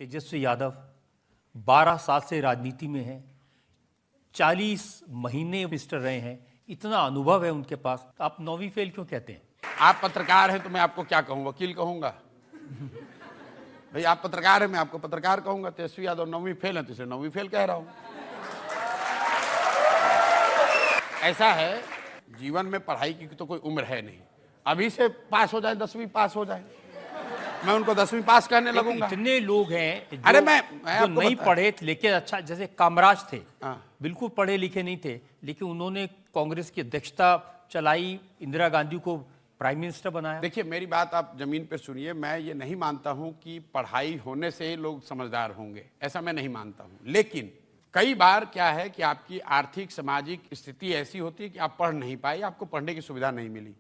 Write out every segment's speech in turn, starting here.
तेजस्वी यादव 12 साल से राजनीति में हैं, 40 महीने मिनिस्टर रहे हैं, इतना अनुभव है उनके पास। तो आप 9वीं फेल क्यों कहते हैं? आप पत्रकार हैं तो मैं आपको क्या कहूँ, वकील कहूँगा? भाई आप पत्रकार हैं, मैं आपको पत्रकार कहूँगा। तेजस्वी यादव 9वीं फेल है तो इसे 9वीं फेल कह रहा हूँ। ऐसा है, जीवन में पढ़ाई की तो कोई उम्र है नहीं। अभी से पास हो जाए, 10वीं पास हो जाए, मैं उनको 10वीं पास कहने लगूंगा। इतने लोग हैं अरे मैं जो नहीं पढ़े लेकिन अच्छा, जैसे कामराज थे, हाँ। बिल्कुल पढ़े लिखे नहीं थे, लेकिन उन्होंने कांग्रेस की अध्यक्षता चलाई, इंदिरा गांधी को प्राइम मिनिस्टर बनाया। देखिए, मेरी बात आप जमीन पर सुनिए। मैं ये नहीं मानता हूं कि पढ़ाई होने से ही लोग समझदार होंगे, ऐसा मैं नहीं मानता हूं। लेकिन कई बार क्या है कि आपकी आर्थिक सामाजिक स्थिति ऐसी होती है कि आप पढ़ नहीं पाए, आपको पढ़ने की सुविधा नहीं मिली।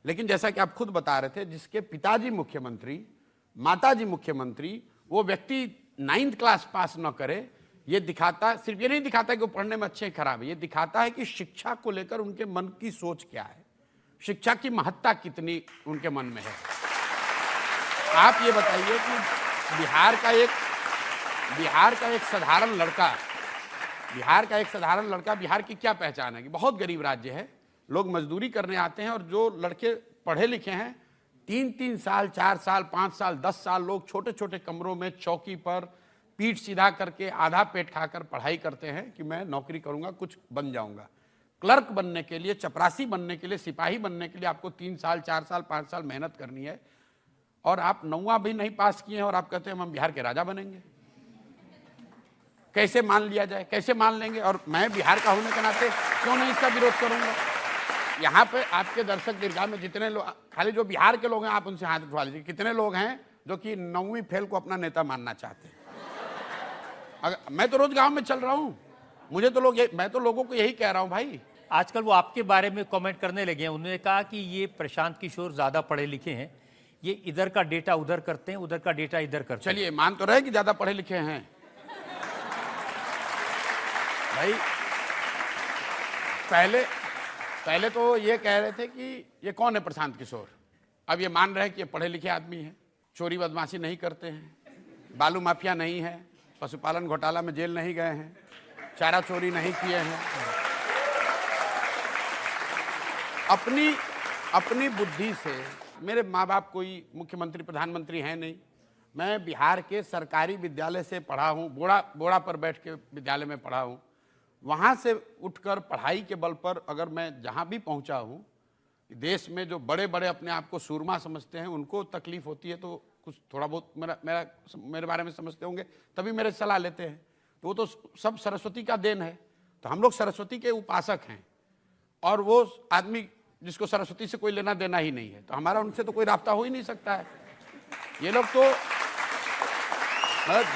लेकिन जैसा कि आप खुद बता रहे थे, जिसके पिताजी मुख्यमंत्री, माताजी मुख्यमंत्री, वो व्यक्ति 9th क्लास पास न करे, ये दिखाता, सिर्फ ये नहीं दिखाता कि वो पढ़ने में अच्छे खराब है, ये दिखाता है कि शिक्षा को लेकर उनके मन की सोच क्या है, शिक्षा की महत्ता कितनी उनके मन में है। आप ये बताइए कि बिहार का एक साधारण लड़का, बिहार की क्या पहचान है कि बहुत गरीब राज्य है, लोग मजदूरी करने आते हैं, और जो लड़के पढ़े लिखे हैं 3-3 साल, 4 साल, 5 साल, 10 साल लोग छोटे छोटे कमरों में चौकी पर पीठ सीधा करके आधा पेट खाकर पढ़ाई करते हैं कि मैं नौकरी करूंगा, कुछ बन जाऊंगा। क्लर्क बनने के लिए, चपरासी बनने के लिए, सिपाही बनने के लिए आपको 3 साल, 4 साल, 5 साल मेहनत करनी है, और आप 9वां भी नहीं पास किए हैं और आप कहते हैं हम बिहार के राजा बनेंगे। कैसे मान लिया जाए, कैसे मान लेंगे? और मैं बिहार का होने के नाते क्यों नहीं इसका विरोध करूंगा? यहाँ पे आपके दर्शक दीर्घा में जितने लोग, खाली जो बिहार के लोग हैं आप उनसे हाथ उठवा लीजिए, कितने लोग हैं जो कि 9वीं फेल को अपना नेता मानना चाहते हैं? अगर मैं तो रोज गांव में चल रहा हूँ, मुझे तो मैं तो लोगों को यही कह रहा हूँ भाई। आजकल वो आपके बारे में कमेंट करने लगे हैं, उन्होंने कहा कि ये प्रशांत किशोर ज्यादा पढ़े लिखे हैं, ये इधर का डेटा उधर करते हैं, उधर का डेटा इधर करते हैं। चलिए मान तो रहे कि ज्यादा पढ़े लिखे हैं भाई। पहले तो ये कह रहे थे कि ये कौन है प्रशांत किशोर, अब ये मान रहे हैं कि ये पढ़े लिखे आदमी हैं, चोरी बदमाशी नहीं करते हैं, बालू माफिया नहीं है, पशुपालन घोटाला में जेल नहीं गए हैं, चारा चोरी नहीं किए हैं। अपनी बुद्धि से, मेरे माँ बाप कोई मुख्यमंत्री प्रधानमंत्री हैं नहीं, मैं बिहार के सरकारी विद्यालय से पढ़ा हूँ, बोड़ा पर बैठ के विद्यालय में पढ़ा हूँ। वहाँ से उठकर पढ़ाई के बल पर अगर मैं जहाँ भी पहुँचा हूँ, देश में जो बड़े बड़े अपने आप को सूरमा समझते हैं उनको तकलीफ होती है, तो कुछ थोड़ा बहुत मेरे बारे में समझते होंगे, तभी मेरे सलाह लेते हैं। तो वो तो सब सरस्वती का देन है, तो हम लोग सरस्वती के उपासक हैं, और वो आदमी जिसको सरस्वती से कोई लेना देना ही नहीं है, तो हमारा उनसे तो कोई रास्ता हो ही नहीं सकता है। ये लोग तो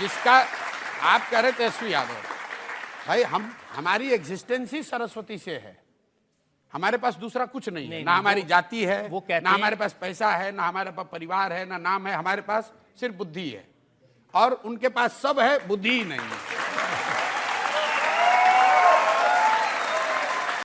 जिसका आप कह रहे तेजस्वी यादव, भाई हमारी एग्जिस्टेंस ही सरस्वती से है, हमारे पास दूसरा कुछ नहीं है, ना हमारी जाति है, ना हमारे पास पैसा है, ना हमारे पास परिवार है, ना नाम है, हमारे पास सिर्फ बुद्धि है, और उनके पास सब है, बुद्धि ही नहीं है।